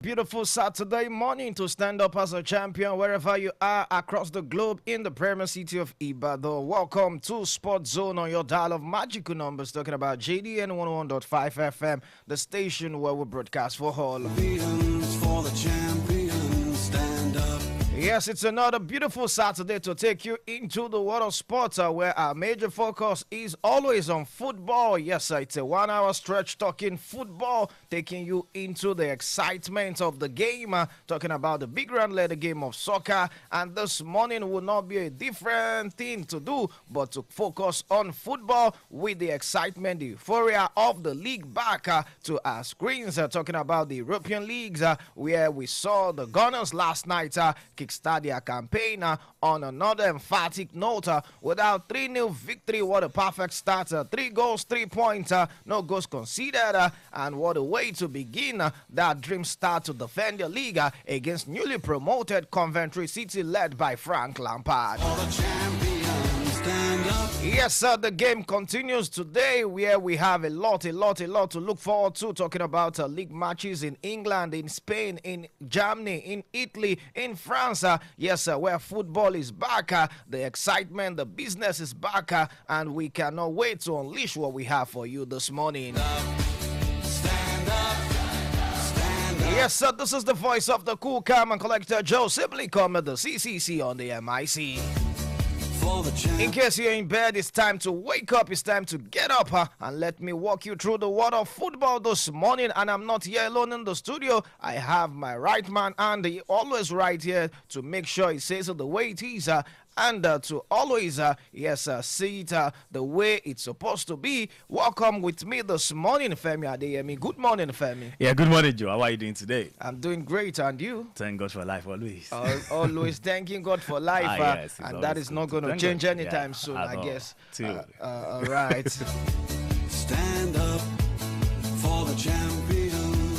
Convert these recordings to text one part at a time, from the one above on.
Beautiful Saturday morning to stand up as a champion wherever you are across the globe in the premier city of Ibadan. Welcome to Sports Zone on your dial of magical numbers, talking about JDN 101.5 FM, the station where we broadcast for all. For the champions, stand up. Yes, it's another beautiful Saturday to take you into the world of sports where our major focus is always on football. Yes, it's a 1 hour stretch talking football, taking you into the excitement of the game, talking about the big round letter game of soccer. And this morning will not be a different thing to do, but to focus on football with the excitement, the euphoria of the league back to our screens, talking about the European leagues where we saw the Gunners last night kickstart their campaign on another emphatic note without 3-0 victory. What a perfect start. 3 goals, 3 points, no goals conceded, and what a way to begin that dream start to defend the league against newly promoted Coventry City led by Frank Lampard. For the champions, stand up. Yes, sir, the game continues today where we have a lot to look forward to, talking about league matches in England, in Spain, in Germany, in Italy, in France. Yes, sir, where football is back, the excitement, the business is back, and we cannot wait to unleash what we have for you this morning. Stand up. Stand up. Yes, sir, this is the voice of the cool, calm, and collector Joe, simply called the CCC on the MIC. For the champions. In case you're in bed, it's time to wake up. It's time to get up and let me walk you through the world of football this morning. And I'm not here alone in the studio. I have my right man, Andy, always right here to make sure he says it the way it is. And to always, see it the way it's supposed to be. Welcome with me this morning, Femi Adeyemi. Good morning, Femi. Yeah, good morning, Joe. How are you doing today? I'm doing great, and you? Thank God for life always. Always thanking God for life, yes, and that is not going to Thank change God. anytime Yeah, soon, at I all. guess. Too. All right. Stand up. For the champions.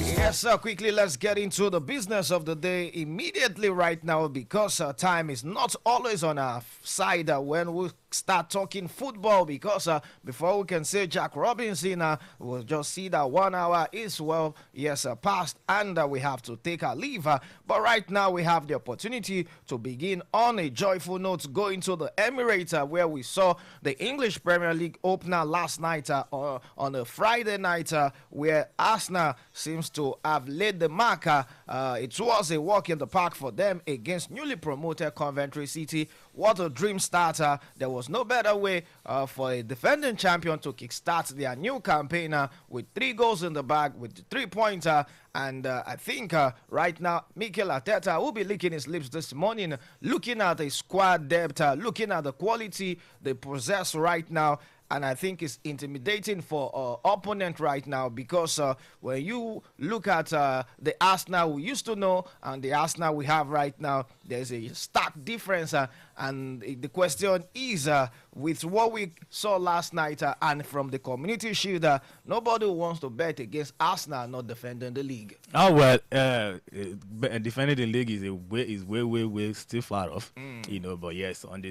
Yes, sir. Quickly, let's get into the business of the day immediately right now because time is not always on our side when we start talking football because before we can say Jack Robinson, we'll just see that 1 hour is, past and we have to take our leave. But right now, we have the opportunity to begin on a joyful note, going to the Emirates where we saw the English Premier League opener last night on a Friday night where Arsenal seems to have laid the mark. It was a walk in the park for them against newly promoted Coventry City. What a dream starter. There was no better way for a defending champion to kickstart their new campaign with 3 goals in the bag, with 3 points. And I think right now, Mikel Arteta will be licking his lips this morning, looking at the squad depth, looking at the quality they possess right now. And I think it's intimidating for opponent right now because when you look at the Arsenal we used to know and the Arsenal we have right now, there's a stark difference. And the question is, with what we saw last night and from the Community Shield, nobody wants to bet against Arsenal not defending the league. Oh well, defending the league is way still far off, But yes, on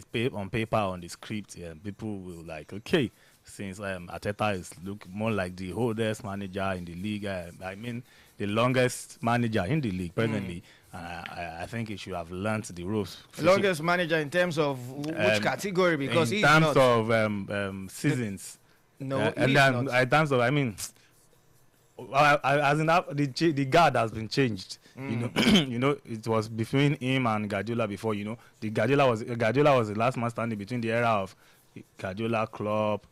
paper, on the script, people will like okay. Since Arteta is look more like the oldest manager in the league, I mean the longest manager in the league presently. I think he should have learnt the ropes. Longest manager in terms of which category? Because in he's terms not. of seasons. No, and he's then not. in terms of, I mean, as in that, the guard has been changed. It was between him and Guardiola before. The Guardiola was the last man standing between the era of Guardiola, Klopp.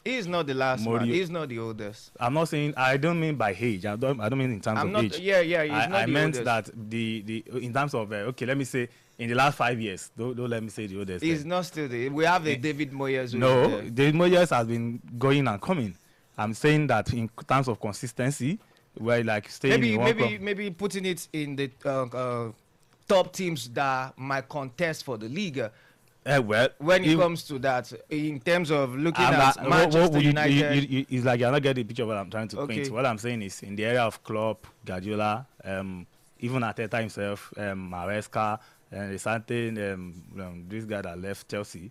He's not the last one. Mourinho. He's not the oldest. I'm not saying. I don't mean by age. I don't mean in terms I'm of not. age. Yeah. He's not I the meant oldest. that the in terms of okay, let me say in the last 5 years. Don't let me say the oldest. He's not still the. We have the David Moyes. who No, is there. David Moyes has been going and coming. I'm saying that in terms of consistency, where like staying in one club. Maybe putting it in the top teams that might contest for the league. Well, When it comes to that, in terms of looking at Manchester United, it's like you're not getting the picture of what I'm trying to Okay. paint. What I'm saying is in the area of Klopp, Guardiola, even Arteta himself, Maresca, and something this guy that left Chelsea.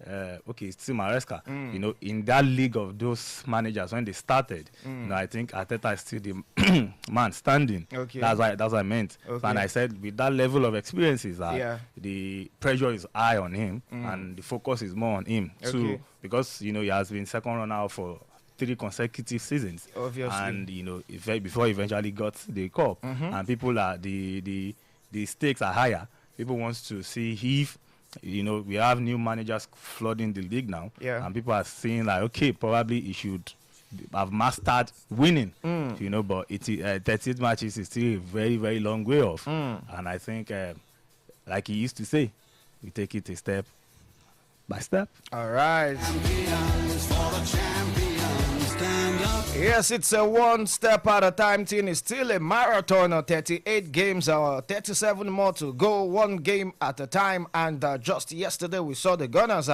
okay, it's still Maresca. You know, in that league of those managers when they started, you know, I think Arteta is still the man standing. Okay. That's what I meant. Okay. And I said with that level of experiences, Yeah. the pressure is high on him and the focus is more on him too, Okay. because you know he has been second runner for 3 consecutive seasons. Obviously. And you know, before he eventually got the cup, and people are the stakes are higher. People want to see if, you know, we have new managers flooding the league now, Yeah. and people are saying like, okay, probably he should have mastered winning, you know, but 38 matches is still a very, very long way off. And I think, like he used to say, we take it a step by step. All right. Champions, for the champions, stand up. Yes, it's a one step at a time thing. It's still a marathon of 38 games or 37 more to go, one game at a time. And just yesterday we saw the Gunners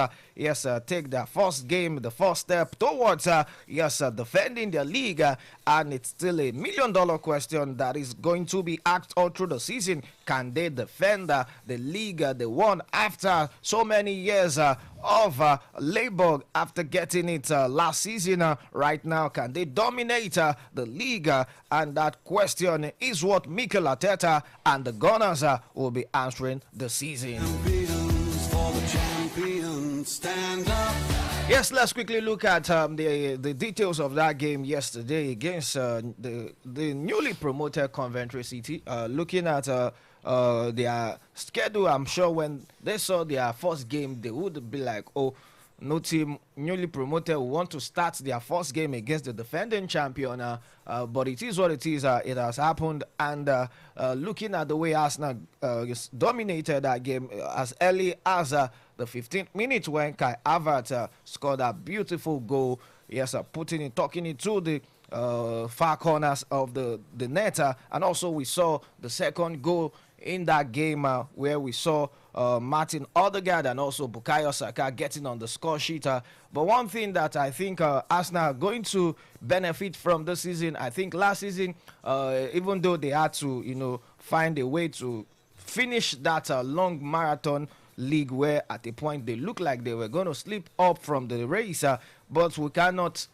take their first game, the first step towards defending their league. And it's still $1 million question that is going to be asked all through the season. Can they defend the league they won after so many years of labor after getting it last season? Right now, can they dominate the league? And that question is what Mikel Arteta and the Gunners will be answering the season. Champions, for the champions, stand up. Yes, let's quickly look at the details of that game yesterday against the newly promoted Coventry City. Looking at their schedule, I'm sure when they saw their first game, they would be like, oh, no team newly promoted will want to start their first game against the defending champion. But it is what it is. It has happened. And looking at the way Arsenal dominated that game as early as the 15th minute when Kai Havertz scored a beautiful goal. Yes, tucking it to the far corners of the net. And also we saw the second goal in that game where we saw Martin Odegaard and also Bukayo Saka getting on the score sheet. But one thing that I think Arsenal are going to benefit from this season, I think last season, even though they had to, you know, find a way to finish that long marathon league where at a point they looked like they were going to slip up from the race, but we cannot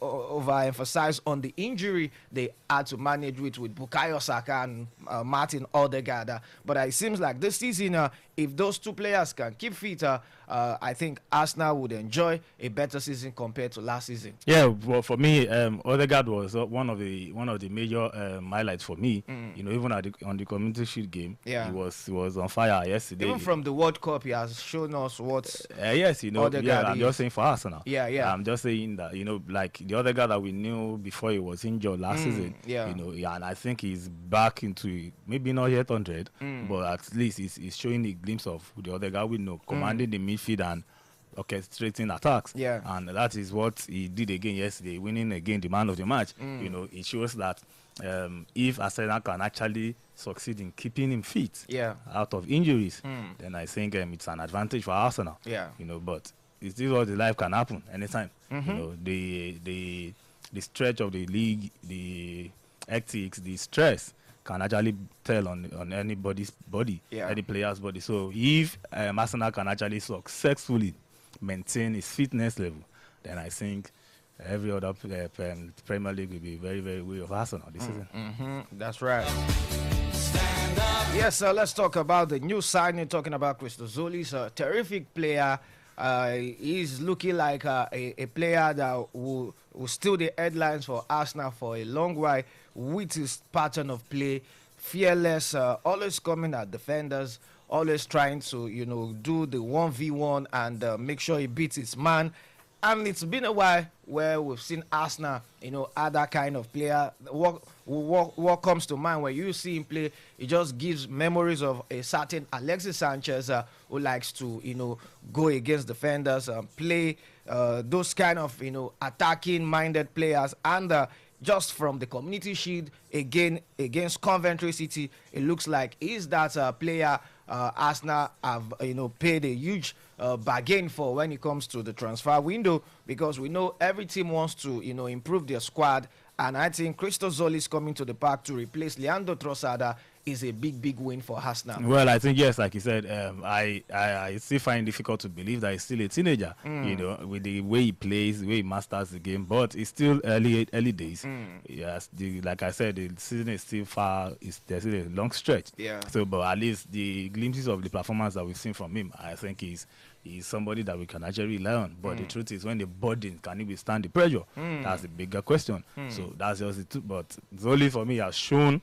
overemphasize on the injury they had to manage with Bukayo Saka and Martin Odegaard. But it seems like this season, if those two players can keep fit, I think Arsenal would enjoy a better season compared to last season. Yeah, well, for me, Odegaard was one of the major highlights for me. You know, even on the Community Shield game, Yeah. he was on fire yesterday. Even from the World Cup, he has shown us what. Yes, you know, Odegaard I'm just saying for Arsenal. Yeah. I'm just saying that, you know, like the other guy that we knew before he was injured last season. yeah. You know, and I think he's back into maybe not yet 100, but at least he's showing a glimpse of the other guy we know, commanding the midfield and orchestrating attacks. Yeah. And that is what he did again yesterday, winning again the man of the match. You know, it shows that if Arsenal can actually succeed in keeping him fit out of injuries, then I think it's an advantage for Arsenal. Yeah. You know, but it's still what the life can happen anytime. You know, the stretch of the league, the hectics, the stress can actually tell on anybody's body, any player's body. So if Arsenal can actually successfully maintain his fitness level, then I think every other Premier League will be very, very way of Arsenal this season. That's right. Yes, let's talk about the new signing. Talking about Christozoli, he's a terrific player. He's looking like a player that will steal the headlines for Arsenal for a long while with his pattern of play. Fearless, always coming at defenders, always trying to, you know, do the 1v1 and make sure he beats his man. And it's been a while where we've seen Arsenal, you know, add that kind of player. What comes to mind when you see him play, it just gives memories of a certain Alexis Sanchez who likes to, you know, go against defenders, play those kind of, you know, attacking-minded players. And just from the Community Shield again against Coventry City, it looks like he's that player Arsenal have, you know, paid a huge bargain for when it comes to the transfer window, because we know every team wants to, you know, improve their squad And I think Christos Zolis coming to the park to replace Leandro Trossard is a big win for Arsenal. Well, I think yes, like you said, I still find it difficult to believe that he's still a teenager. You know, with the way he plays, the way he masters the game. But it's still early days. Yes, like I said, the season is still far. There's still a long stretch. Yeah. So, but at least the glimpses of the performance that we've seen from him, I think he's somebody that we can actually rely on. But the truth is, when the body can he withstand the pressure? That's the bigger question. So that's just the truth. But Zoli for me has shown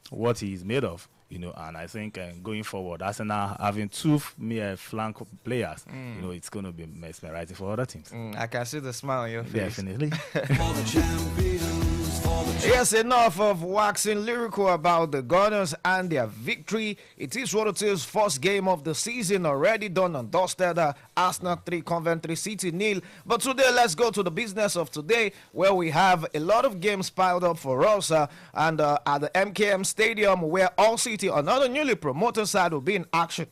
what he's made of, you know, and I think going forward, Arsenal having two mere flank players, you know, it's going to be mesmerizing for other teams. I can see the smile on your face. Definitely. For the champions, for the Yes, enough of waxing lyrical about the Gunners and their victory. It is what it is. First game of the season already done and dusted. Arsenal 3, Coventry City 0. But today, let's go to the business of today, where we have a lot of games piled up for us. And at the MKM Stadium, where All City, another newly promoted side, will be in action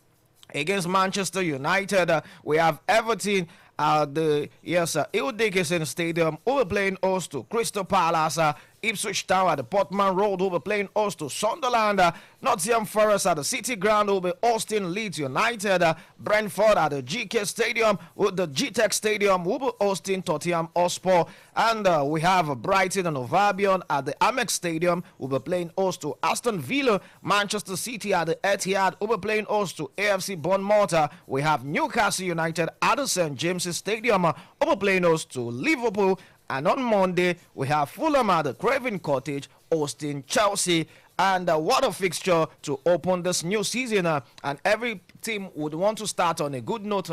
against Manchester United. We have Everton the Il Dickinson Stadium, who will playing host to Crystal Palace. Ipswich Town at the Portman Road, who will be playing host to Sunderland. Nottingham Forest at the City Ground, who will be hosting Leeds United. Brentford at the GK Stadium, with the GTEC Stadium, who will be hosting Tottenham Hotspur. And we have Brighton and Hove Albion at the Amex Stadium, who will be playing host to Aston Villa. Manchester City at the Etihad, who will be playing host to AFC Bournemouth. We have Newcastle United at the St James's Stadium, who will be playing host to Liverpool. And on Monday, we have Fulham at the Craven Cottage hosting Chelsea. And what a fixture to open this new season. And every team would want to start on a good note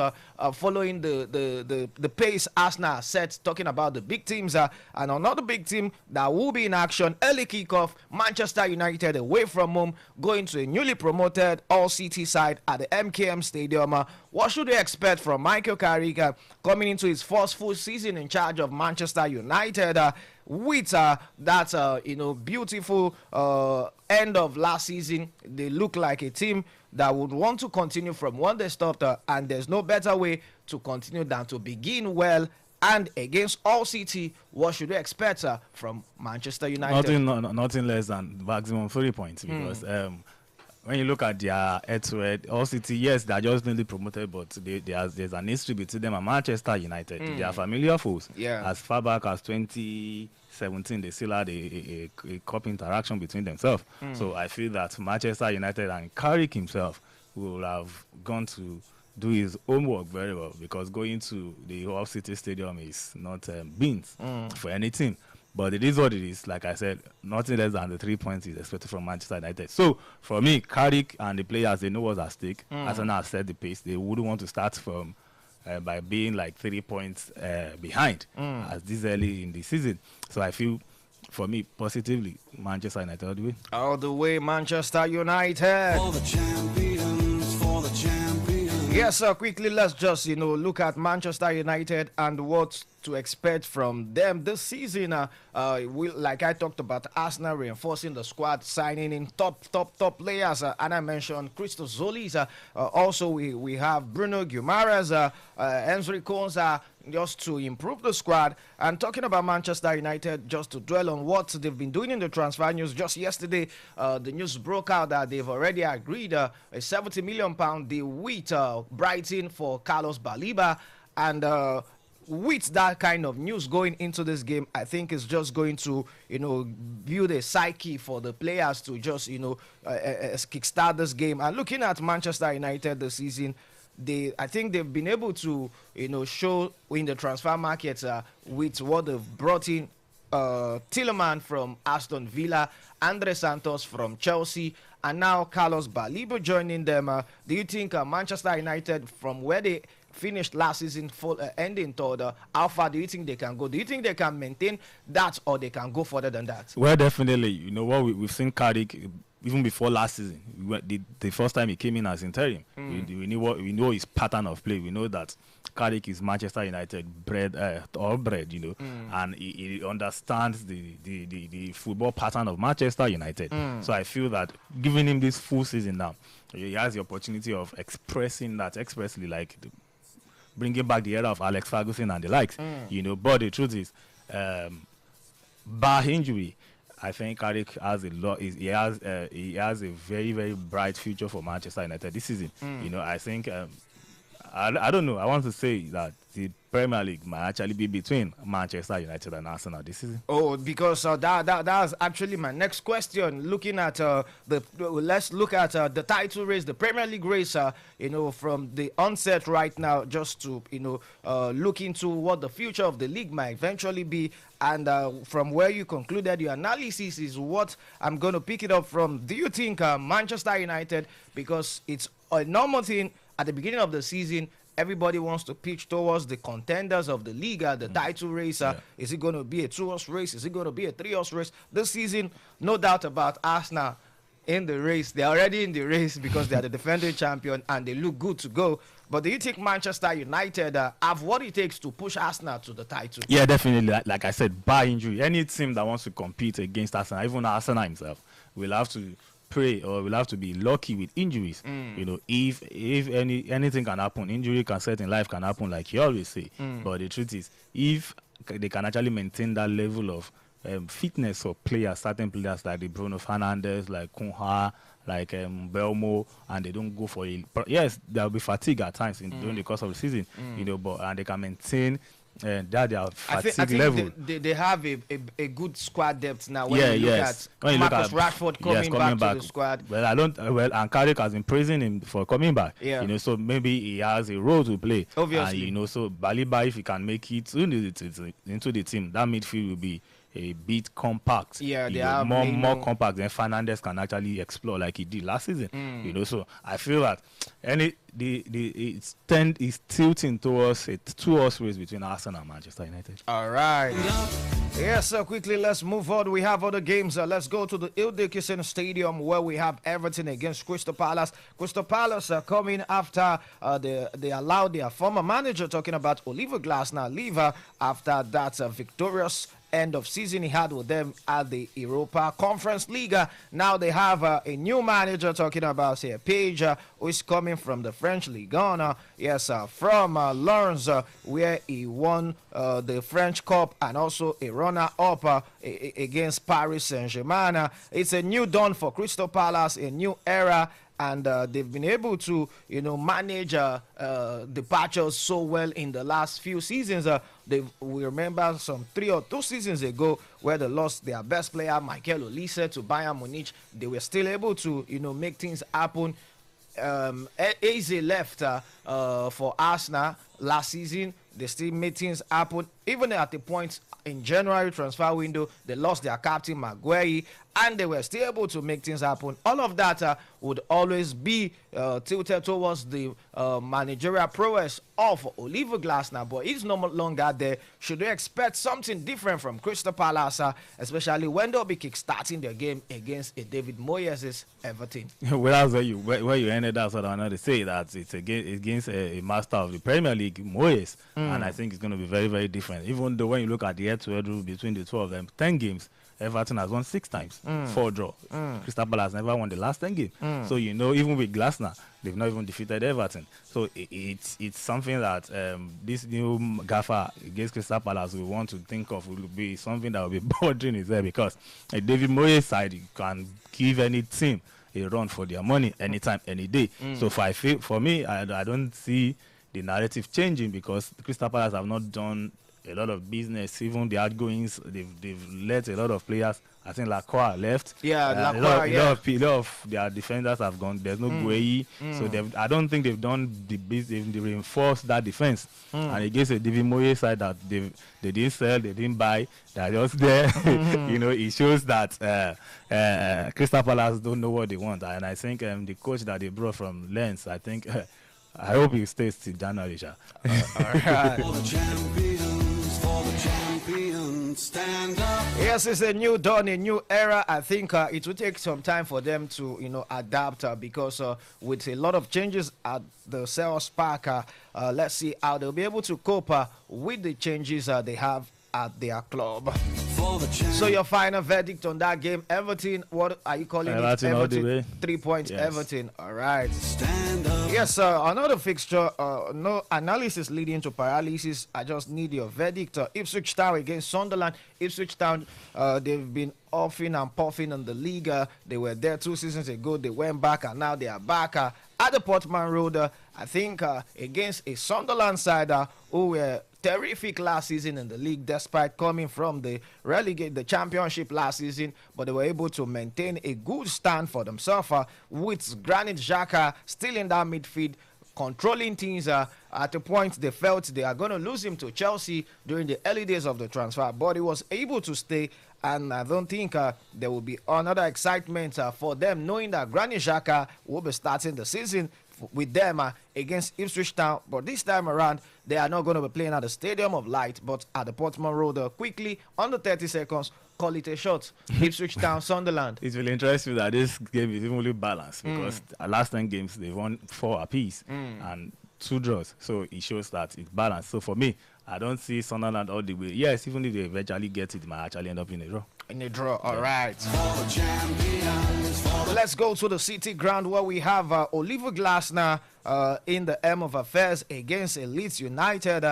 following the pace Arsenal set, talking about the big teams. And another big team that will be in action, early kickoff, Manchester United away from home, going to a newly promoted All City side at the MKM Stadium. What should we expect from Michael Carrick coming into his first full season in charge of Manchester United? With that beautiful end of last season, they look like a team that would want to continue from when they stopped, and there's no better way to continue than to begin well. And against All City, what should we expect from Manchester United? Nothing less than maximum 3 points, because when you look at their head-to-head, All City, yes, they're just newly promoted, but there's an history between them and Manchester United. They are familiar foes. Yeah. As far back as 2017, they still had a cup interaction between themselves. So I feel that Manchester United and Carrick himself will have gone to do his homework very well, because going to the All City Stadium is not beans for any team. But it is what it is. Like I said, nothing less than the 3 points is expected from Manchester United. So, for me, Carrick and the players, they know what's at stake. Arsenal has set the pace. They wouldn't want to start from by being like 3 points behind as this early in the season. So, I feel, for me, positively, Manchester United all the way. All the way, Manchester United. for the champions, for the champions. Yes, sir. Quickly, let's just look at Manchester United and what to expect from them this season. Like I talked about, Arsenal reinforcing the squad, signing in top players, and I mentioned Christos Zolis. Also, we have Bruno Guimaraes, Enzo Konsa, just to improve the squad. And talking about Manchester United, just to dwell on what they've been doing in the transfer news. Just yesterday, the news broke out that they've already agreed a £70 million deal with Brighton for Carlos Baliba. And with that kind of news going into this game, I think it's just going to, build a psyche for the players to just, kickstart this game. And looking at Manchester United this season, I think they've been able to, show in the transfer market with what they've brought in. Tielemans from Aston Villa, Andre Santos from Chelsea, and now Carlos Baliba joining them. Do you think Manchester United, from where they finished last season, ending third, how far do you think they can go? Do you think they can maintain that, or they can go further than that? Well, definitely. You know what, we've seen Carrick even before last season. The first time he came in as interim, we know his pattern of play. We know that Carrick is Manchester United bred, and he understands the football pattern of Manchester United. So I feel that giving him this full season now, he has the opportunity of expressing that expressly, like bringing back the era of Alex Ferguson and the likes. But the truth is, bar injury, I think Carrick has a lot. He has a very very bright future for Manchester United this season. You know, I think I don't know. I want to say that the Premier League might actually be between Manchester United and Arsenal this season. Oh, because that's actually my next question. Looking at let's look at the title race, the Premier League race. You know, from the onset right now, just to look into what the future of the league might eventually be. And from where you concluded your analysis is what I'm going to pick it up from. Do you think Manchester United, because it's a normal thing at the beginning of the season, everybody wants to pitch towards the contenders of the league, the title race. Is it going to be a 2-horse race? Is it going to be a 3-horse race? This season, no doubt about Arsenal in the race. They're already in the race because they are the defending champion and they look good to go. But do you think Manchester United have what it takes to push Arsenal to the title? Yeah, definitely. Like I said, bar injury, any team that wants to compete against Arsenal, even Arsenal himself, will have to pray or will have to be lucky with injuries. You know, if anything can happen, injury can set in life can happen, like you always say. But the truth is, if they can actually maintain that level of fitness of players, certain players like the Bruno Fernandes, like Kunha, like Belmo, and they don't go for it. But yes, there will be fatigue at times during the course of the season, you know, but and they can maintain that their fatigue I think level. They have a good squad depth now. When you look at Marcus Rashford coming back to the squad. Well, and Carrick has been praising him for coming back. Yeah. You know, so maybe he has a role to play. Obviously. And, you know, so Baliba, if he can make it into the team, that midfield will be a bit compact. Yeah, you they know, have more compact than Fernandes can actually explore like he did last season. You know, so I feel that it's tilting towards a 2-horse race between Arsenal and Manchester United. All right. Yes, so quickly, let's move on. We have other games. Let's go to the Ildekissen Stadium where we have Everton against Crystal Palace. Crystal Palace are coming after they allowed their former manager, talking about Oliver Glasner, leave after that victorious end of season he had with them at the Europa Conference League. Now they have a new manager, talking about here Page, who is coming from the French Ligue 1. Yes, from Lens, where he won the French Cup and also a runner-up against Paris Saint-Germain. It's a new dawn for Crystal Palace, a new era. And they've been able to, manage departures so well in the last few seasons. We remember some 3 or 2 seasons ago where they lost their best player, Michael Olise, to Bayern Munich. They were still able to, make things happen. Eze left for Arsenal last season. They still made things happen. Even at the point in January transfer window, they lost their captain Maguire, and they were still able to make things happen. All of that would always be tilted towards the managerial prowess of Oliver Glasner, but he's no longer there. Should we expect something different from Crystal Palace, especially when they'll be kick-starting their game against a David Moyes' Everton? Well, that's where you ended. That's what I wanted to say, that it's against a master of the Premier League, Moyes, and I think it's going to be very, very different. Even though when you look at the head-to-head rule between the two of them, 10 games, Everton has won 6 times, 4 draw. Crystal Palace has never won the last 10 games. So, even with Glasner, they've not even defeated Everton. So, it's something that this new gaffer against Crystal Palace we want to think of will be something that will be bothering his head, because a David Moyes side can give any team a run for their money anytime, any day. So, for me, I don't see the narrative changing, because the Crystal Palace have not done a lot of business. Even the outgoings, they've let a lot of players. I think Lacroix left. Yeah, Lacroix. A lot of their defenders have gone. There's no Gueye. So I don't think they've done the business. They reinforced that defense. And against a David Moyes side that they didn't sell, they didn't buy, they're just there. It shows that Crystal Palace don't know what they want. And I think the coach that they brought from Lens, I think I hope he stays till January. All right. For the champions, stand up. Yes, it's a new dawn, a new era. I think it will take some time for them to, adapt because with a lot of changes at the Selhurst Park, let's see how they'll be able to cope with the changes they have at their club. for the champ. So your final verdict on that game, Everton, what are you calling Everton it? all the way. 3 points, Yes. Everton. All right. Stand up. Yes, sir. Another fixture, no analysis leading to paralysis. I just need your verdict. Ipswich Town against Sunderland. Ipswich Town, they've been offing and puffing in the league. They were there 2 seasons ago. They went back and now they are back at the Portman Road. I think against a Sunderland side who were terrific last season in the league despite coming from the championship last season, but they were able to maintain a good stand for themselves with Granit Xhaka still in that midfield controlling things. At the point they felt they are going to lose him to Chelsea during the early days of the transfer, but he was able to stay, and I don't think there will be another excitement for them knowing that Granit Xhaka will be starting the season with them against Ipswich Town. But this time around, they are not going to be playing at the Stadium of Light, but at the Portman Road. Quickly, under 30 seconds, call it a shot. Ipswich Town, Sunderland. It will interest you that this game is evenly balanced because the last 10 games they won 4 apiece and 2 draws. So it shows that it's balanced. So for me, I don't see Sunderland all the way. Yes, even if they eventually get it, it might actually end up in a draw. In a draw, all right. For the champions, for the Let's go to the City Ground where we have Oliver Glasner in the M of affairs against Leeds United.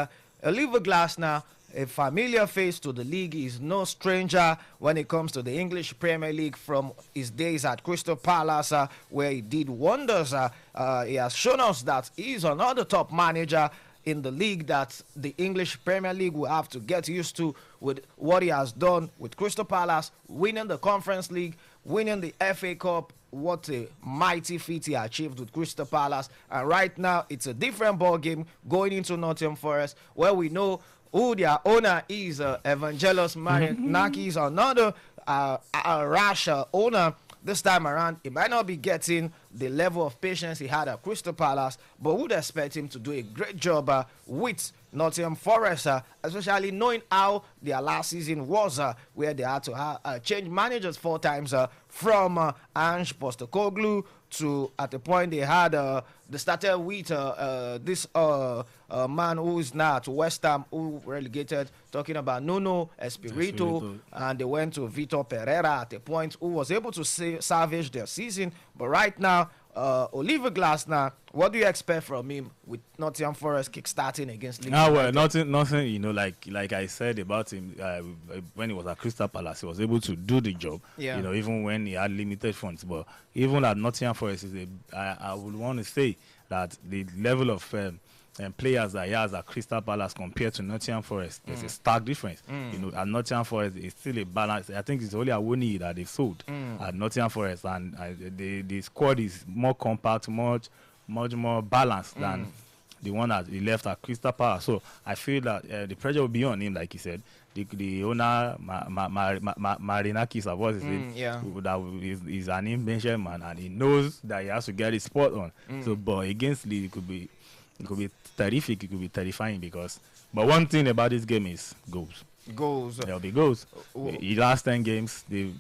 Oliver Glasner, a familiar face to the league, is no stranger when it comes to the English Premier League from his days at Crystal Palace, where he did wonders. He has shown us that he is another top manager in the league that the English Premier League will have to get used to with what he has done with Crystal Palace, winning the Conference League, winning the FA Cup. What a mighty feat he achieved with Crystal Palace. And right now, it's a different ball game going into Nottingham Forest, where we know who their owner is. Evangelos Marinakis, another rash owner. This time around, he might not be getting the level of patience he had at Crystal Palace, but would expect him to do a great job with Nottingham Forest, especially knowing how their last season was, where they had to change managers 4 times from Ange Postecoglou to, at the point they had, they started with this man who is now at West Ham, who relegated, talking about Nuno Espirito, and they went to Vitor Pereira at a point, who was able to salvage their season. But right now, Oliver Glasner, what do you expect from him with Nottingham Forest kickstarting against Leeds Well, United? nothing. You know, like I said about him when he was at Crystal Palace, he was able to do the job. Yeah. You know, even when he had limited funds. But even at Nottingham Forest, I would want to say that the level of players that he has at Crystal Palace compared to Nottingham Forest, there's a stark difference. You know, at Nottingham Forest, it's still a balance. I think it's only Awoni that they've sold at Nottingham Forest, and the squad is more compact, much more balanced than the one that he left at Crystal Palace. So I feel that the pressure will be on him, like he said. The owner, Marinakis, what is it? Yeah. That is an impatient man, and he knows that he has to get his spot on. So, but against Lee, it could be terrific. It could be terrifying because. But one thing about this game is goals. Goals. There'll be goals. The last 10 games, the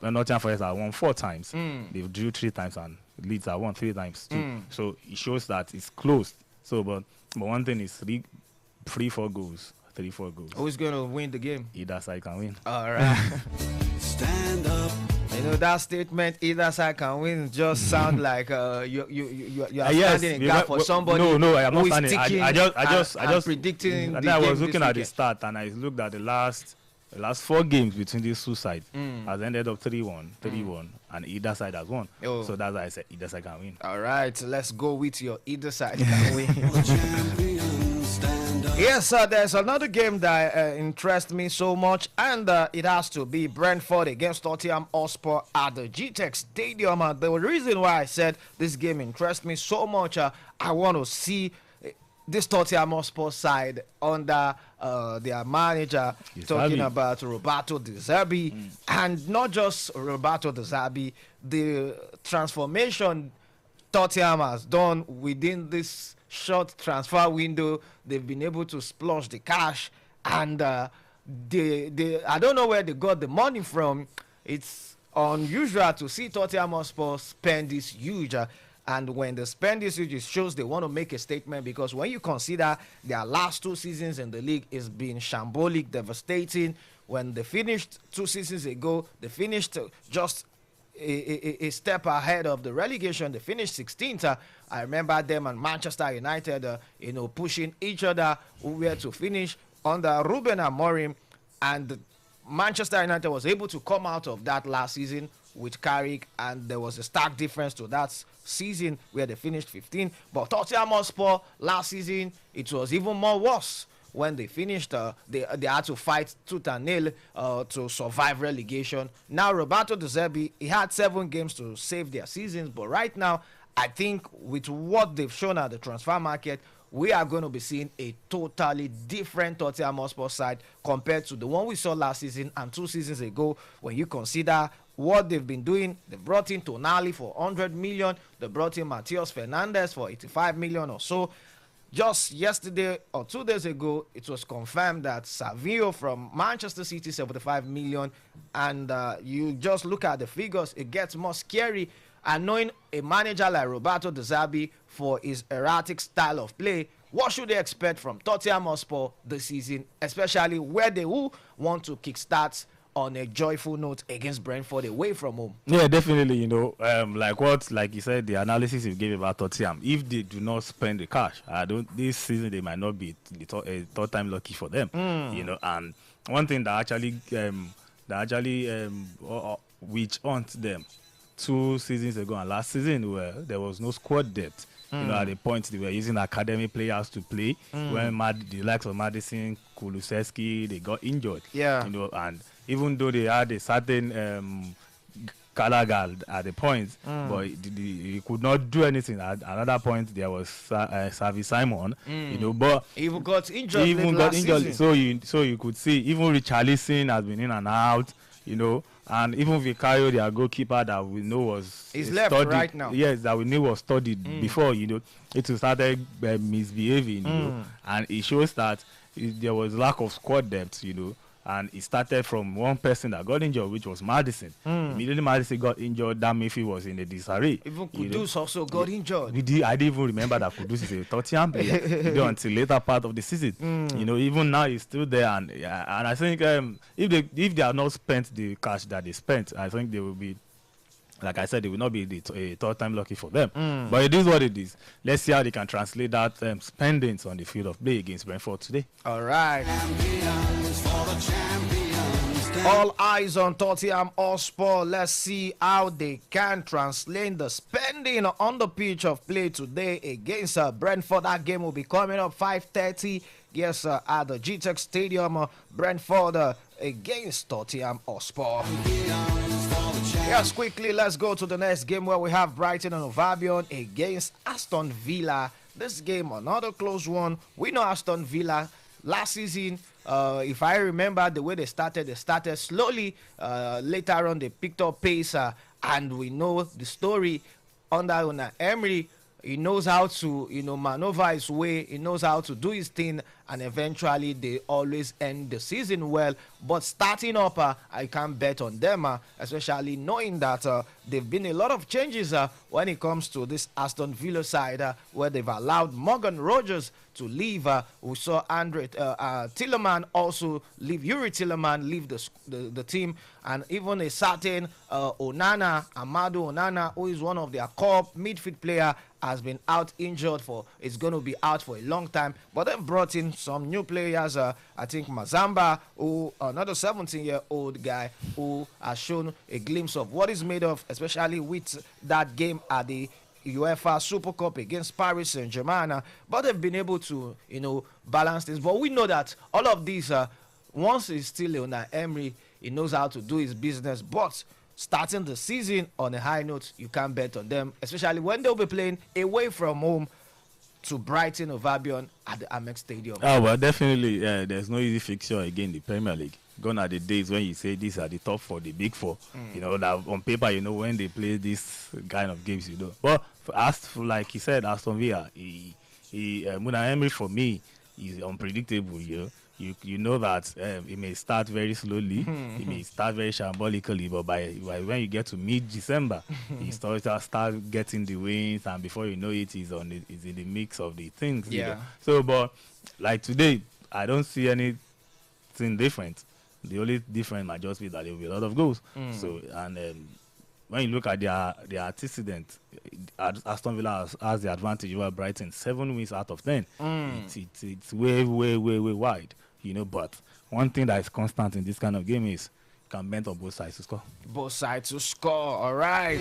Nottingham Forest have won 4 times. They've drew 3 times, and Leeds have won 3 times too. So it shows that it's close. So, but one thing is 3-4 goals. 3-4 goals. Who's going to win the game? Either side can win. All right. stand up. You know, that statement, either side can win, just sound like you are standing in gap for somebody. No, I am not who is standing. ticking I just predicting. And then I was looking at the start, and I looked at the last 4 games between these 2 sides has ended up 3-1, and either side has won. Oh. So that's why I said either side can win. All right, let's go with your either side can win. The champions stand up. Yes, sir, there's another game that interests me so much, and it has to be Brentford against Tottenham Hotspur at the GTEC Stadium. The reason why I said this game interests me so much, I want to see this Tottenham Hotspur side under their manager, talking about Roberto De Zerbi, and not just Roberto De Zerbi, the transformation Tottenham has done within this short transfer window. They've been able to splurge the cash, and I don't know where they got the money from. It's unusual to see Tottenham Hotspur spend this huge. And when they spend this, it shows they want to make a statement, because when you consider their last 2 seasons in the league, it's been shambolic, devastating, when they finished 2 seasons ago, they finished just a step ahead of the relegation. They finished 16th. I remember them and Manchester United, pushing each other who were to finish under Ruben Amorim, and Manchester United was able to come out of that last season with Carrick, and there was a stark difference to that season where they finished 15. But Tottenham Hotspur last season, it was even more worse. When they finished, they had to fight tooth and nail to survive relegation. Now, Roberto De Zerbi, he had 7 games to save their seasons, but right now, I think with what they've shown at the transfer market, we are going to be seeing a totally different Tottenham Hotspur side compared to the one we saw last season and 2 seasons ago. When you consider what they've been doing, they brought in Tonali for 100 million, they brought in Matheus Fernandes for 85 million or so. Just yesterday or 2 days ago, it was confirmed that Savinho from Manchester City, 75 million. And you just look at the figures, it gets more scary. And knowing a manager like Roberto De Zerbi for his erratic style of play, what should they expect from Tottenham Hotspur this season, especially where they will want to kickstart on a joyful note against Brentford away from home? Yeah, definitely. Like you said, the analysis you gave about Tottenham, if they do not spend the cash, this season they might not be a third time lucky for them. And one thing that actually which haunt them 2 seasons ago and last season, where there was no squad depth. At the point they were using academy players to play. When the likes of Madison, Kulusevski, they got injured. Yeah. And even though they had a certain Gallagher at the point, but he could not do anything. At another point, there was Xavi Simon. But he even got injured. Season. So you could see even Richarlison has been in and out. And even Vicario, their goalkeeper, that we know he's left studied, right now. Yes, that we knew was studied before. It started misbehaving. And it shows that there was lack of squad depth. And it started from one person that got injured, which was Madison. Immediately Madison got injured, that midfield was in a disarray. Even Kudus also got injured. I didn't even remember that Kudus is a Tottenham player until later part of the season. Even now he's still there, and I think if they have not spent the cash that they spent, I think they will be. Like I said, it will not be a third time lucky for them. But it is what it is. Let's see how they can translate that spendings on the field of play against Brentford today. All right. All eyes on Tottenham Hotspur. Let's see how they can translate the spending on the pitch of play today against Brentford. That game will be coming up 5:30. Yes, at the GTEC Stadium, Brentford against Tottenham Hotspur. Yes, quickly, let's go to the next game where we have Brighton and Hove Albion against Aston Villa. This game, another close one. We know Aston Villa last season, if I remember the way they started slowly. Later on, they picked up pace, and we know the story under Unai Emery. He knows how to, maneuver his way. He knows how to do his thing, and eventually they always end the season well. But starting up, I can't bet on them, especially knowing that there've been a lot of changes when it comes to this Aston Villa side, where they've allowed Morgan Rogers to leave. We saw Andre Tielemans also leave, Yuri Tielemans leave the team, and even a certain Amadou Onana, who is one of their core midfield player, has been out injured it's going to be out for a long time. But they've brought in some new players. I think Mazamba, who another 17-year-old guy who has shown a glimpse of what he's made of, especially with that game at the UEFA Super Cup against Paris Saint-Germain. But they've been able to, balance this. But we know that all of these, once he's still Unai Emery, he knows how to do his business. But starting the season on a high note, you can't bet on them, especially when they'll be playing away from home to Brighton Hove Albion at the Amex Stadium. Oh, well, definitely, there's no easy fixture again in the Premier League. Gone are the days when you say these are the top four, the big four. That on paper, when they play this kind of games, But like he said, Aston Villa, Unai Emery, for me, is unpredictable, You know that it may start very slowly, it may start very shambolically, but by when you get to mid-December, he start getting the wins, and before you know it, he's in the mix of the things. Yeah. So, but like today, I don't see anything different. The only difference might just be that there will be a lot of goals. So, and when you look at their antecedent, Aston Villa has the advantage over Brighton. 7 wins out of 10. It's way wide, But one thing that is constant in this kind of game is you can bet on both sides to score. Both sides to score. All right.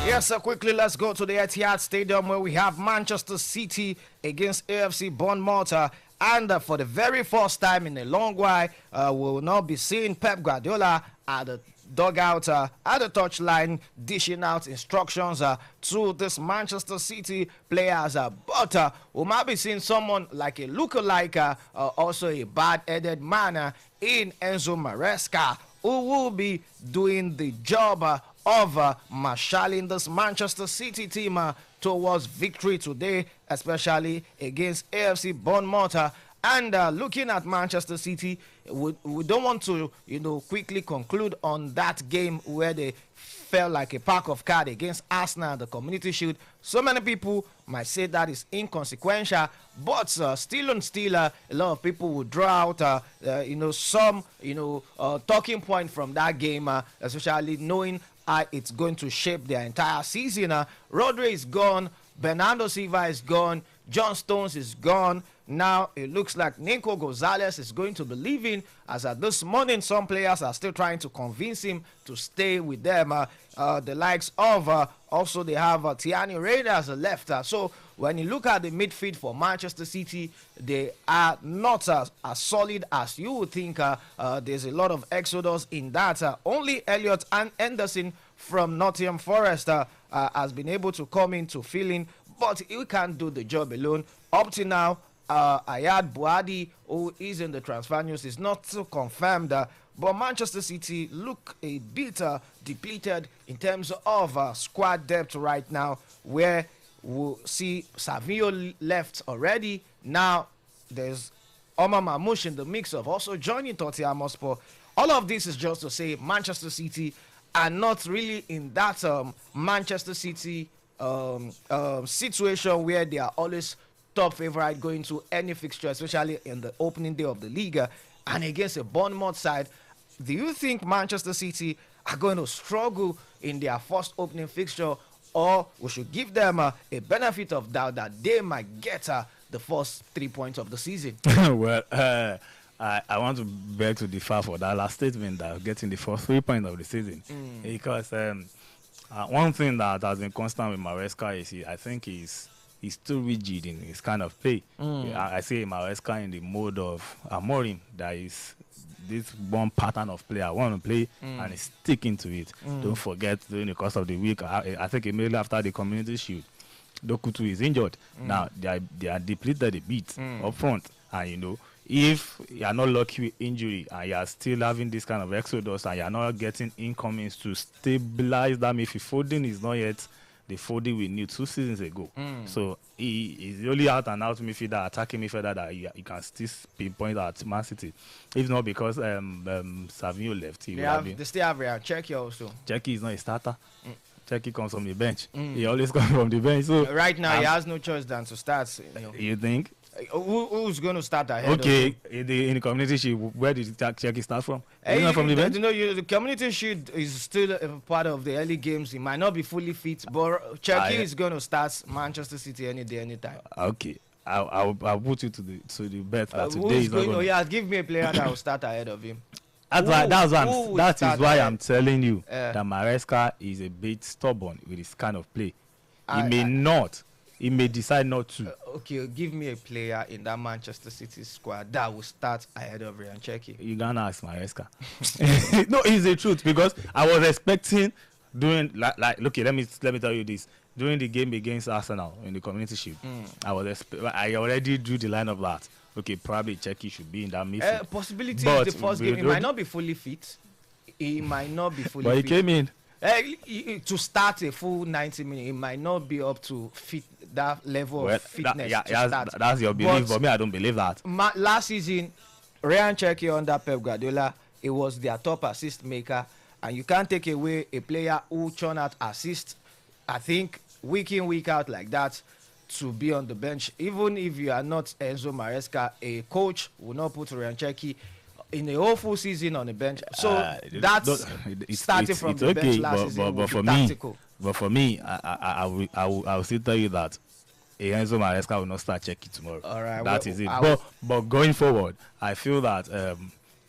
Yes, so quickly let's go to the Etihad Stadium where we have Manchester City against AFC Bournemouth. And for the very first time in a long while, we will now be seeing Pep Guardiola at the dugout, at the touchline, dishing out instructions to this Manchester City players. But we might be seeing someone like a lookalike, also a bad-headed man in Enzo Maresca, who will be doing the job of marshalling this Manchester City team towards victory today, especially against AFC Bournemouth. And looking at Manchester City, we don't want to, quickly conclude on that game where they fell like a pack of cards against Arsenal, the Community Shield. So many people might say that is inconsequential, but still, a lot of people will draw out, some, talking point from that game, especially knowing how it's going to shape their entire season. Rodri is gone, Bernardo Silva is gone, John Stones is gone. Now it looks like Nico Gonzalez is going to be leaving, as at this morning some players are still trying to convince him to stay with them. The likes of also they have Tiani Raiders left. So when you look at the midfield for Manchester City, they are not as solid as you would think. There's a lot of exodus in that. Only Elliot and Anderson from Nottingham Forest has been able to come in to fill in, but he can't do the job alone. Up to now, Ayad Buadi, who is in the transfer news, is not so confirmed. But Manchester City look a bit depleted in terms of squad depth right now, where we'll see Savio left already. Now there's Omar Mamouche in the mix of also joining Tottenham Hotspur. All of this is just to say Manchester City are not really in that Manchester City situation where they are always top favorite going to any fixture, especially in the opening day of the league, and against a Bournemouth side. Do you think Manchester City are going to struggle in their first opening fixture, or we should give them a benefit of doubt that they might get the first 3 points of the season? Well, I want to beg to differ for that last statement, that getting the first 3 points of the season, because one thing that has been constant with Maresca is I think he's too rigid in his kind of play. I see Maresca in the mode of Amorim, that is this one pattern of play I want to play, and he's sticking to it. Don't forget, during the course of the week, I think immediately after the Community Shield, Dokutu is injured. Now they are depleted a bit up front, and if you are not lucky with injury and you are still having this kind of exodus and you are not getting incomings to stabilize them, if Foden is not yet the Foden we knew 2 seasons ago. So he is the only out and out midfielder, attacking midfielder that you can still pinpoint at Man City. If not because Savio left, they still have Cherki also. Cherki is not a starter. Cherki comes from the bench. He always comes from the bench. So right now he has no choice than to start. You think? Who's going to start ahead? Okay, in the Community Shield, where did Cherki start from? Not from the bench? The Community Shield is still a part of the early games. He might not be fully fit, but Cherki is going to start Manchester City any day, anytime. Okay, I'll put you to the bet that today is not going to... give me a player that will start ahead of him. That is why I'm telling you that Maresca is a bit stubborn with this kind of play. He may decide not to. Okay, give me a player in that Manchester City squad that will start ahead of Ryan Cherki. You're going to ask Maresca. No, it's the truth, because I was expecting during, okay, let me tell you this. During the game against Arsenal in the Community Shield, I already drew the line of that. Okay, probably Cherki should be in that midfield. Possibility is the first game. He might not be fully fit. But he came in. To start a full 90 minutes, it might not be up to fit that level of fitness. That's your belief, but me, I don't believe that. Last season, Ryan Cherki under Pep Guardiola, it was their top assist maker, and you can't take away a player who churn out assists, I think, week in, week out like that, to be on the bench. Even if you are not Enzo Maresca, a coach will not put Ryancheki in a whole full season on the bench. So that's starting from the bench last season. But for tactical. for me, I will still tell you that Enzo Maresca will not start checking tomorrow. All right, that is it. But going forward, I feel that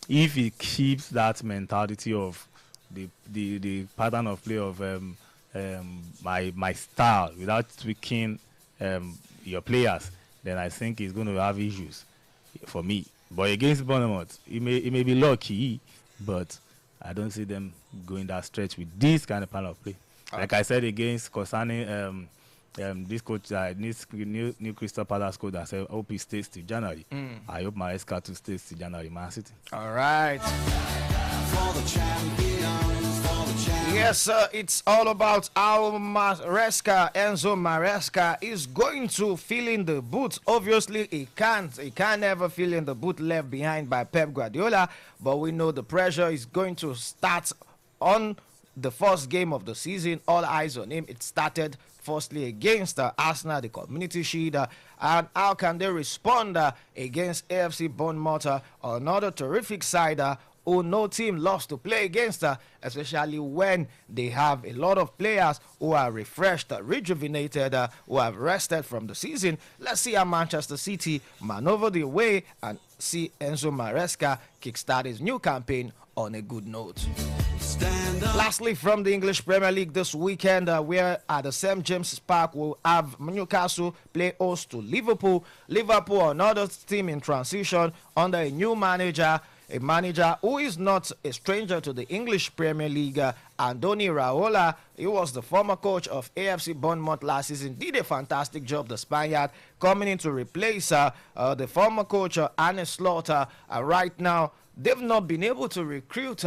if he keeps that mentality of the pattern of play of my style without tweaking your players, then I think he's going to have issues for me. But against Bournemouth, he may be lucky, but I don't see them going that stretch with this kind of pattern of play. Like I said concerning this coach, this new Crystal Palace coach, I said, I hope he stays till January. I hope Maresca to stay till January, Man City. All right. For the champions, for the champions. Yes, sir. It's all about how Enzo Maresca is going to fill in the boot. Obviously, he can't ever fill in the boot left behind by Pep Guardiola. But we know the pressure is going to start on the first game of the season. All eyes on him. It started firstly against Arsenal, the Community Shield. And how can they respond against AFC Bournemouth, another terrific side who no team loves to play against, especially when they have a lot of players who are refreshed, rejuvenated, who have rested from the season. Let's see how Manchester City maneuver their way and see Enzo Maresca kickstart his new campaign on a good note. Lastly, from the English Premier League this weekend, we're at the St. James's Park. We'll have Newcastle play host to Liverpool. Liverpool, another team in transition under a new manager, a manager who is not a stranger to the English Premier League, Andoni Raiola. He was the former coach of AFC Bournemouth last season, did a fantastic job, the Spaniard, coming in to replace the former coach, Arne Slaughter. Right now, they've not been able to recruit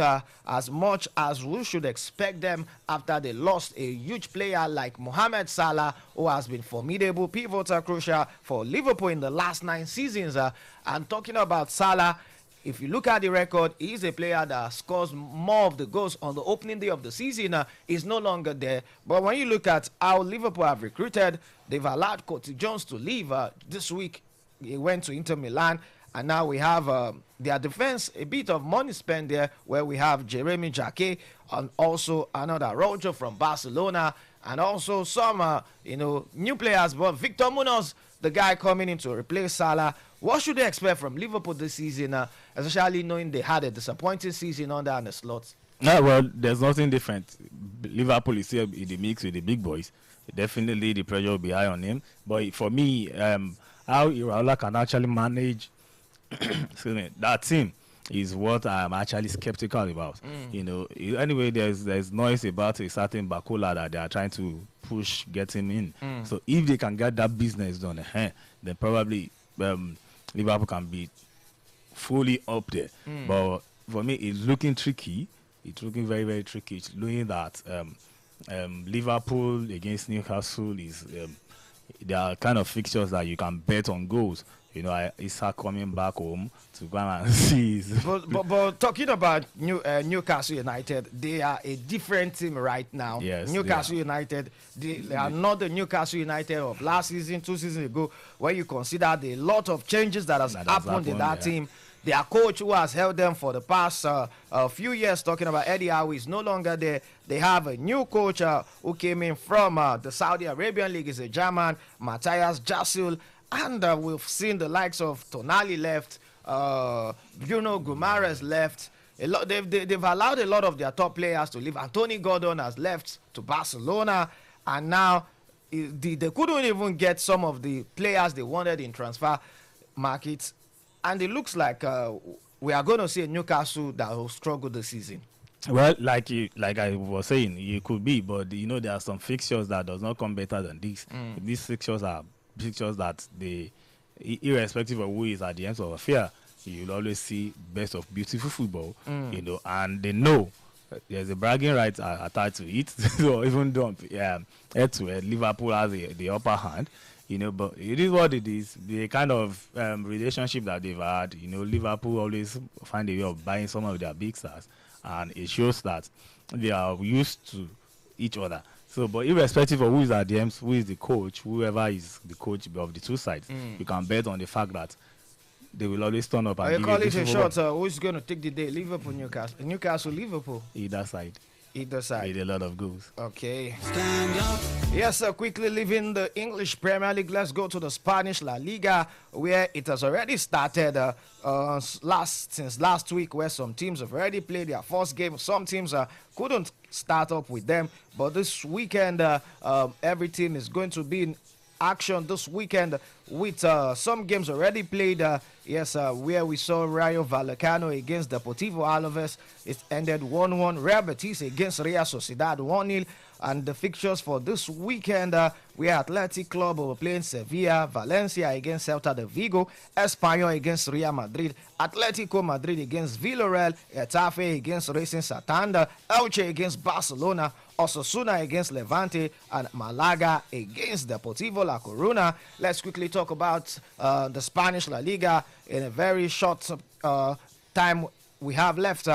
as much as we should expect them after they lost a huge player like Mohamed Salah, who has been formidable, pivotal, crucial for Liverpool in the last 9 seasons. And talking about Salah, if you look at the record, he's a player that scores more of the goals on the opening day of the season. He's no longer there. But when you look at how Liverpool have recruited, they've allowed Curtis Jones to leave. This week, he went to Inter Milan. And now we have their defense, a bit of money spent there, where we have Jeremy Jacquet and also another Rojo from Barcelona, and also some, new players. But Victor Munoz, the guy coming in to replace Salah. What should they expect from Liverpool this season, especially knowing they had a disappointing season under Arne Slot? Yeah, well, there's nothing different. Liverpool is still in the mix with the big boys. Definitely the pressure will be high on him. But for me, how Iraola can actually manage excuse me, that team is what I'm actually skeptical about. Anyway, there's noise about a certain Bakula that they are trying to push, get him in. So if they can get that business done, then probably Liverpool can be fully up there. But for me, it's looking tricky. It's looking very, very tricky. It's looking that Liverpool against Newcastle is there are kind of fixtures that you can bet on goals. Issa coming back home to go and see. But talking about Newcastle United, they are a different team right now. Yes, Newcastle United, they are not the Newcastle United of last season, 2 seasons ago, where you consider the lot of changes that has happened in that team. Their coach, who has held them for the past few years, talking about Eddie Howe, is no longer there. They have a new coach who came in from the Saudi Arabian League. Is a German, Matthias Jasil. And we've seen the likes of Tonali left, Bruno Guimaraes left. They've allowed a lot of their top players to leave. Anthony Gordon has left to Barcelona. And now they couldn't even get some of the players they wanted in transfer markets. And it looks like we are going to see a Newcastle that will struggle this season. Well, like I was saying, it could be. But, there are some fixtures that does not come better than these. These fixtures are pictures that they, irrespective of who is at the end of affair, you'll always see best of beautiful football, and they know there's a bragging right attached to it. So even though head to head, Liverpool has the upper hand, but it is what it is. The kind of relationship that they've had, Liverpool always find a way of buying some of their big stars, and it shows that they are used to each other. So, but irrespective of who is at the EMS, who is the coach, whoever is the coach of the two sides, you can bet on the fact that they will always turn up and You give call you it a beautiful shot. Who's going to take the day? Liverpool, Newcastle. Newcastle, Liverpool. either side Either side. with a lot of goals. Okay. Stand up. Yes, sir. Quickly leaving the English Premier League, let's go to the Spanish La Liga, where it has already started since last week, where some teams have already played their first game. Some teams couldn't start up with them, but this weekend, everything is going to be in action this weekend with some games already played. Where we saw Rayo Vallecano against Deportivo Alaves. It ended 1-1. Real Betis against Real Sociedad 1-0. And the fixtures for this weekend, where Athletic Club were playing Sevilla, Valencia against Celta de Vigo, Espanyol against Real Madrid, Atletico Madrid against Villarreal, Getafe against Racing Santander, Elche against Barcelona, Osasuna against Levante, and Malaga against Deportivo La Coruna. Let's quickly talk about the Spanish La Liga in a very short time we have left.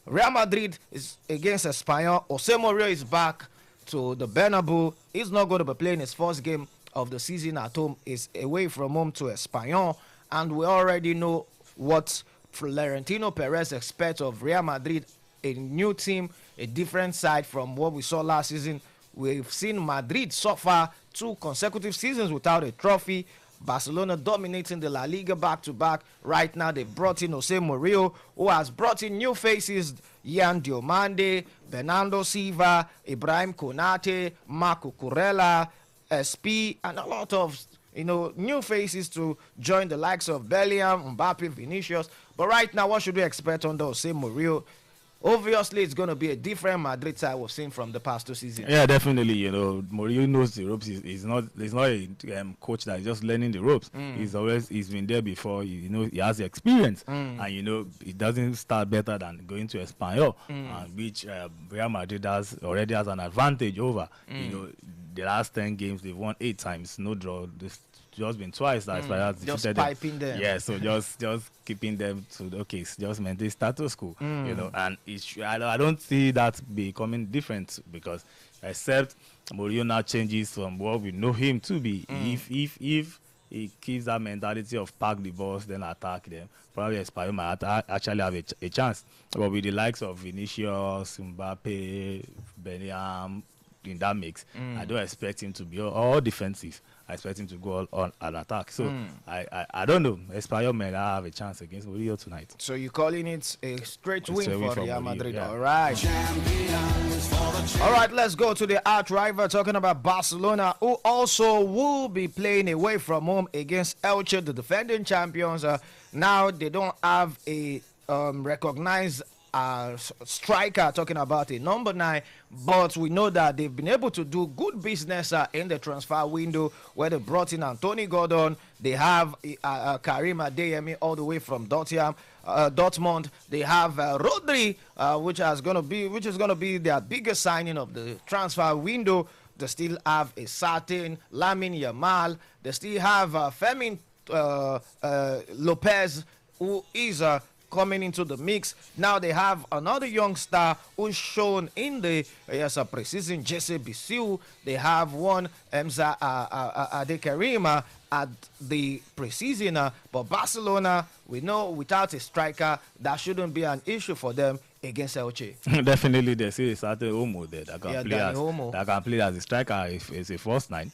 Real Madrid is against Espanyol. Jose Mourinho is back to the Bernabeu. He's not going to be playing his first game of the season at home. He's away from home to Espanyol, and we already know what Florentino Perez expects of Real Madrid, a new team, a different side from what we saw last season. We've seen Madrid suffer 2 consecutive seasons without a trophy. Barcelona dominating the La Liga back-to-back. Right now, they've brought in Jose Mourinho, who has brought in new faces: Yan Diomande, Bernardo Silva, Ibrahim Konate, Marco Kurela, SP, and a lot of new faces to join the likes of Bellingham, Mbappe, Vinicius. But right now, what should we expect under Jose Mourinho? Obviously, it's going to be a different Madrid side we've seen from the past 2 seasons. Yeah, definitely. Mourinho knows the ropes. He's not a coach that is just learning the ropes. He's been there before. He has the experience, and he doesn't start better than going to Espanyol, which Real Madrid already has an advantage over. The last 10 games they've won 8 times, no draw. This just been twice that Espanyol just piping them. Yeah, so just keeping them to just maintain status quo. And I don't see that becoming different, because except Mourinho now changes from what we know him to be. If he keeps that mentality of pack the balls, then attack them, probably Espanyol might actually have a chance. But with the likes of Vinicius, Mbappe, Bellingham in that mix, I don't expect him to be all defensive. I expect him to go on an attack. So I don't know. Espanyol may have a chance against Mourinho tonight. So you're calling it a straight win for Real Madrid. Yeah. All right. All right, let's go to the arch rival, talking about Barcelona, who also will be playing away from home against Elche, the defending champions. Now they don't have a recognized striker, talking about a number 9, but we know that they've been able to do good business in the transfer window, where they brought in Anthony Gordon. They have Karim Adeyemi all the way from Dortmund. They have Rodri, which is going to be their biggest signing of the transfer window. They still have a certain Lamine Yamal. They still have Fermin Lopez, who is coming into the mix. Now they have another young star who's shown in the preseason, Jesse Bissiou. They have one Emza Adekarima at the preseason. But Barcelona, we know without a striker, that shouldn't be an issue for them against Elche. Definitely, they see a certain Omo there that can play as a striker if it's a first 9.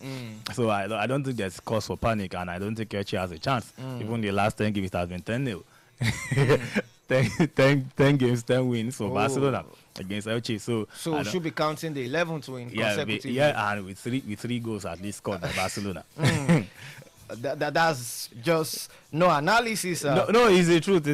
So I don't think there's cause for panic, and I don't think Elche has a chance. Even the last 10 games, it has been 10-0. 10 games, 10 wins for Barcelona against Elche. So we should be counting the 11th win consecutively. Yeah, and with three goals at least scored by Barcelona. That's just no analysis. No, it's the truth.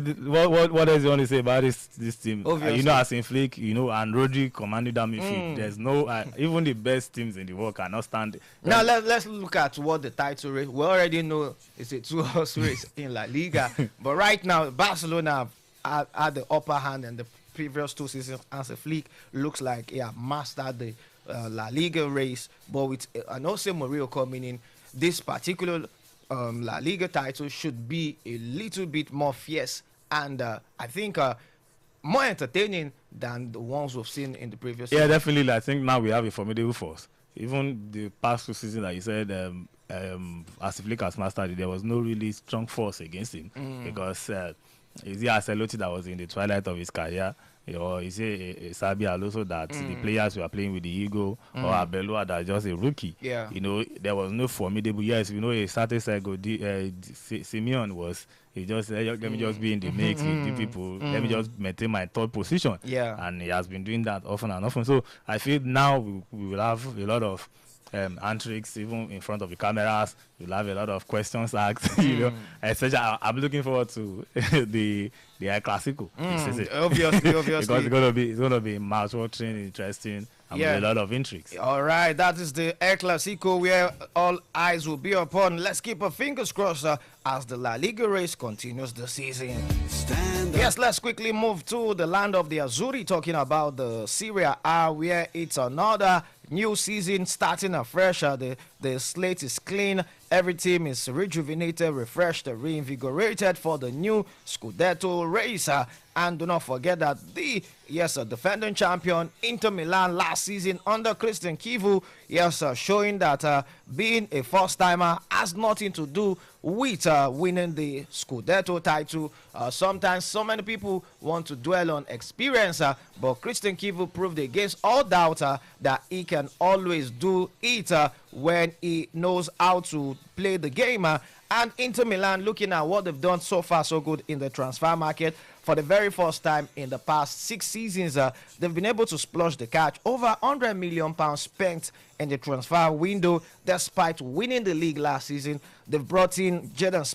What does you want to say about this team? As in Flick, and Rodri commanding that midfield. There's no even the best teams in the world cannot stand. Now let's look at what the title race. We already know it's a 2-horse race in La Liga, but right now Barcelona have had the upper hand, and the previous 2 seasons as a Flick looks like he have mastered the La Liga race. But with Jose Mourinho coming in, this particular La Liga title should be a little bit more fierce, and I think more entertaining than the ones we've seen in the previous season. Definitely. I think now we have a formidable force even the past 2 seasons, like you said, as Flick as master, there was no really strong force against him because is it Ancelotti that was in the twilight of his career? Or is it Sabi Alonso that the players were playing with the ego, or Abelua that just a rookie? Yeah. There was no formidable. Yes, a certain cycle. Simeon was. He just said, let me just be in the mix with the people. Let me just maintain my third position. Yeah. And he has been doing that often and often. So I feel now we will have a lot of antics even in front of the cameras. We'll have a lot of questions asked. Especially I'm looking forward to the El Clasico. Obviously. Because it's gonna be mouth-watering, interesting, and with a lot of intrigues. All right, that is the El Clasico where all eyes will be upon. Let's keep our fingers crossed as the La Liga race continues the season. Yes, let's quickly move to the land of the Azzurri, talking about the Serie A, where it's another new season starting afresh. The slate is clean. Every team is rejuvenated, refreshed, reinvigorated for the new Scudetto race. And do not forget that the defending champion Inter Milan last season under Christian Kivu, showing that being a first-timer has nothing to do with winning the Scudetto title. Sometimes so many people want to dwell on experience, but Christian Kivu proved against all doubt that he can always do it when he knows how to play the game. And Inter Milan, looking at what they've done so far so good in the transfer market, for the very first time in the past 6 seasons, they've been able to splurge the cash. Over £100 million spent in the transfer window, despite winning the league last season. They've brought in Jed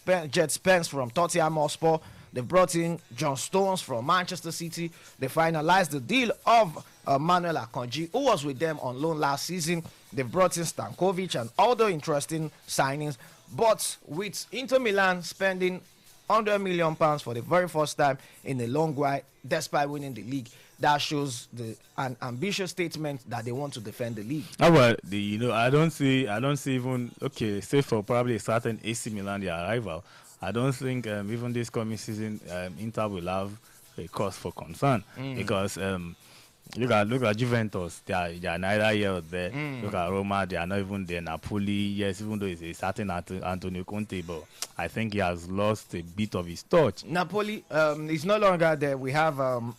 Spence from Tottenham Hotspur. They've brought in John Stones from Manchester City. They finalized the deal of Manuel Akanji, who was with them on loan last season. They've brought in Stankovic and other interesting signings. But with Inter Milan spending £100 million for the very first time in a long while, despite winning the league, that shows an ambitious statement that they want to defend the league. Oh, well, I don't see even say for probably a certain AC Milan, their rival. I don't think even this coming season Inter will have a cause for concern because look at Juventus, they are neither here or there. Look at Roma, they are not even there. Napoli, yes, even though it's a certain Antonio Conte, but I think he has lost a bit of his touch. Napoli is no longer there. We have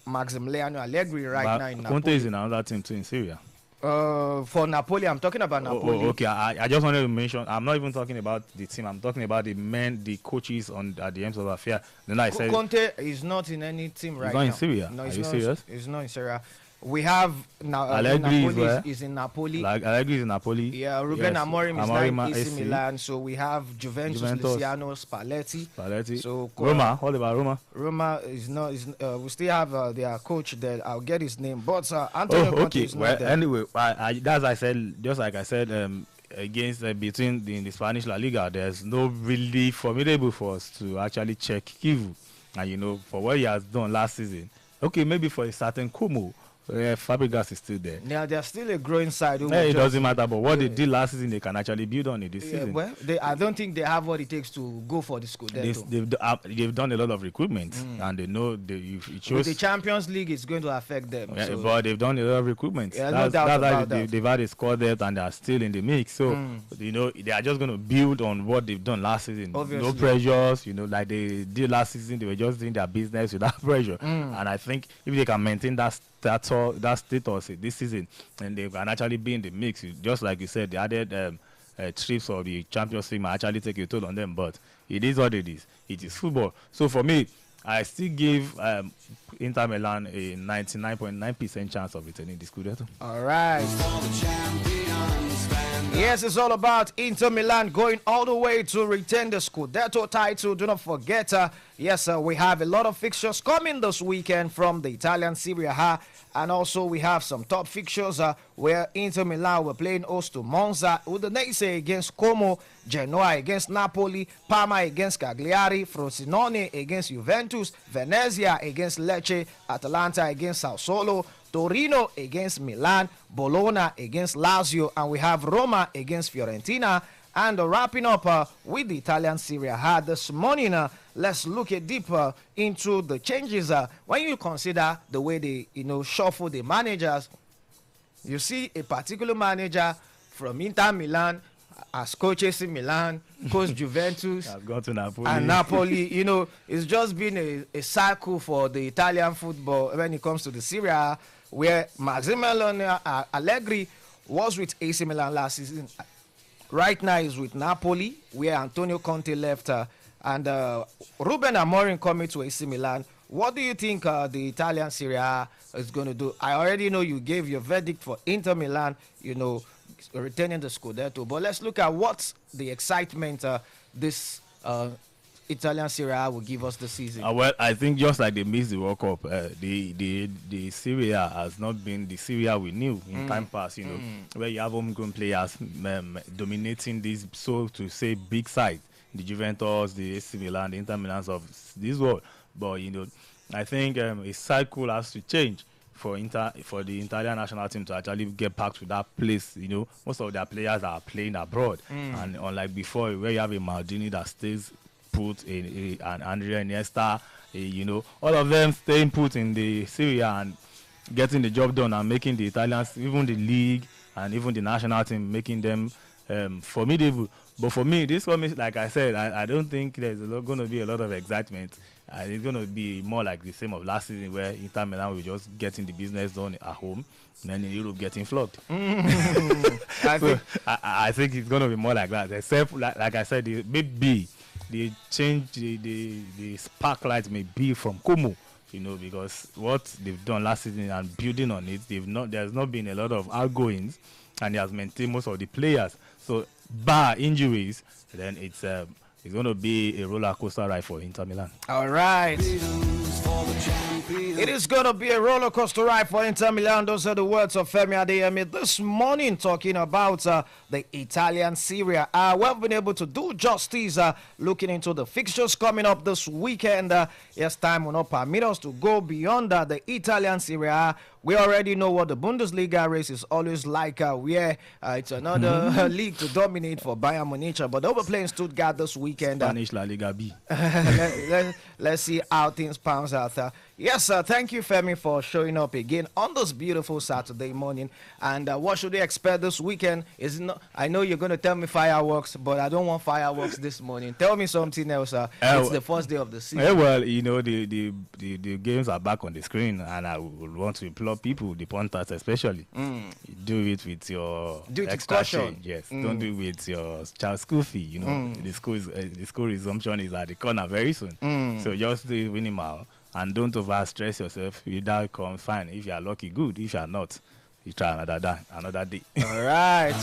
Maximiliano Allegri now in Napoli. Conte is in another team too in Syria. For Napoli, I'm talking about Napoli. Okay. I just wanted to mention, I'm not even talking about the team. I'm talking about the coaches at the end of the affair. Then I said Conte is not in any team right now. He's not in Syria. No, Are you serious? He's not in Syria. We have Allegri is in Napoli. Allegri is in Napoli. Yeah, Ruben Amorim is now in AC Milan. So we have Juventus. Luciano Spalletti. So Roma. What about Roma? Roma is not. We still have their coach there. I'll get his name. But Antonio Conte is not there. Anyway, that's I said. Just like I said, against between the Spanish La Liga, there's no really formidable force to actually check Kivu. And for what he has done last season, maybe for a certain Como. Fabregas is still there. Yeah, they're still a growing side. It doesn't matter, but what they did last season, they can actually build on it this season. Well, I don't think they have what it takes to go for the Scudetto. They've done a lot of recruitment, and they know it shows. With the Champions League, it's going to affect them. Yeah, but they've done a lot of recruitment. Yeah, no doubt about that. They've had a squad depth, and they are still in the mix. So they are just going to build on what they've done last season. Obviously. No pressures, like they did last season. They were just doing their business without pressure. And I think if they can maintain that status this season, and they can actually be in the mix, just like you said, the added trips of the Champions League might actually take a toll on them, but it is what it is. It is football. So for me, I still give Inter Milan a 99.9% chance of returning the Scudetto. All right. Yes, it's all about Inter Milan going all the way to retain the Scudetto title. Do not forget, we have a lot of fixtures coming this weekend from the Italian Serie A. And also we have some top fixtures where Inter Milan were playing host to Monza, Udinese against Como, Genoa against Napoli, Parma against Cagliari, Frosinone against Juventus, Venezia against Lecce, Atalanta against Sassuolo, Torino against Milan, Bologna against Lazio, and we have Roma against Fiorentina. And wrapping up with the Italian Serie A this morning, let's look deeper into the changes. When you consider the way they, shuffle the managers, you see a particular manager from Inter Milan, as coach AC Milan, coach Juventus, I've gone to Napoli. and Napoli. You know, it's just been a cycle for the Italian football when it comes to the Serie A, where Massimiliano Allegri was with AC Milan last season. Right now he's with Napoli, where Antonio Conte left, and Ruben Amorim coming to AC Milan. What do you think the Italian Serie A is going to do? I already know you gave your verdict for Inter Milan, you know, retaining the Scudetto. But let's look at what the excitement this Italian Serie A will give us this season. Well, I think just like they missed the World Cup, the Serie A has not been the Serie A we knew in time past, you know, where you have homegrown players dominating these, so to say, big sides, the Juventus, the AC Milan, the Inter Milans of this world. But, you know, I think a cycle has to change for the Italian national team to actually get back to that place. You know, most of their players are playing abroad, and unlike before, where you have a Maldini that stays put, an Andrea Iniesta, you know, all of them staying put in the Serie A and getting the job done and making the Italians, even the league and even the national team, making them formidable. But for me, this one, like I said, I don't think there's going to be a lot of excitement. It's going to be more like the same of last season, where Inter Milan will just getting the business done at home, and then in Europe getting flogged. I think it's going to be more like that. Except, like I said, maybe the change, the sparklight may be from Como, you know, because what they've done last season and building on it, there's not been a lot of outgoings, and he has maintained most of the players. So, bar injuries, then it's going to be a roller coaster ride for Inter Milan. All right. It is going to be a roller coaster ride for Inter Milan. Those are the words of Femi Adeyemi this morning, talking about the Italian Serie A. We've been able to do justice looking into the fixtures coming up this weekend. Yes, time will not permit us to go beyond the Italian Serie A. We already know what the Bundesliga race is always like, where it's another league to dominate for Bayern Munich. But they'll be playing Stuttgart this weekend. Spanish La Liga B. Let's see how things pans out. Yes, thank you, Femi, for showing up again on this beautiful Saturday morning. And what should we expect this weekend? I know you're going to tell me fireworks, but I don't want fireworks this morning. Tell me something else. It's the first day of the season. Well, you know, the games are back on the screen, and I would want to implore people, the punters especially, do it with your extra change. Yes, don't do it with your child's school fee. You know, the school resumption is at the corner very soon. So just do it minimal, and don't overstress yourself. If that comes, fine. If you are lucky, good. If you are not, you try another day. All right.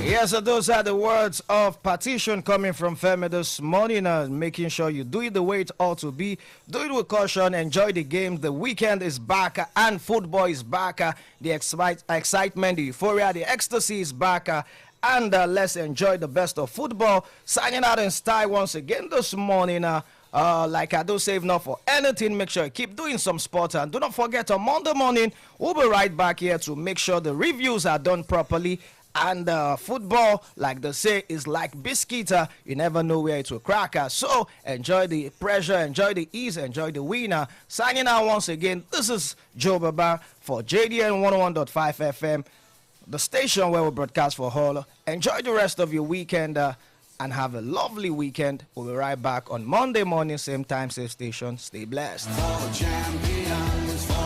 Yes, so those are the words of petition coming from Femi this morning, making sure you do it the way it ought to be. Do it with caution. Enjoy the game. The weekend is back, and football is back. The excitement, the euphoria, the ecstasy is back. And let's enjoy the best of football. Signing out in style once again this morning. Like I do say, if not for anything, make sure you keep doing some sports, and do not forget on Monday morning we'll be right back here to make sure the reviews are done properly. And football, like they say, is like biscuit. You never know where it will crack. So enjoy the pressure, enjoy the ease, enjoy the winner. Signing out once again, this is Joe Baba for JDN 101.5 FM, the station where we broadcast for all. Enjoy the rest of your weekend. And have a lovely weekend. We'll be right back on Monday morning, same time, same station. Stay blessed. For the champions, stand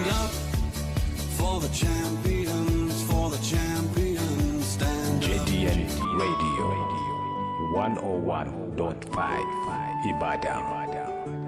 up. For the champions, stand up. JDN Radio 101.5 Ibadan.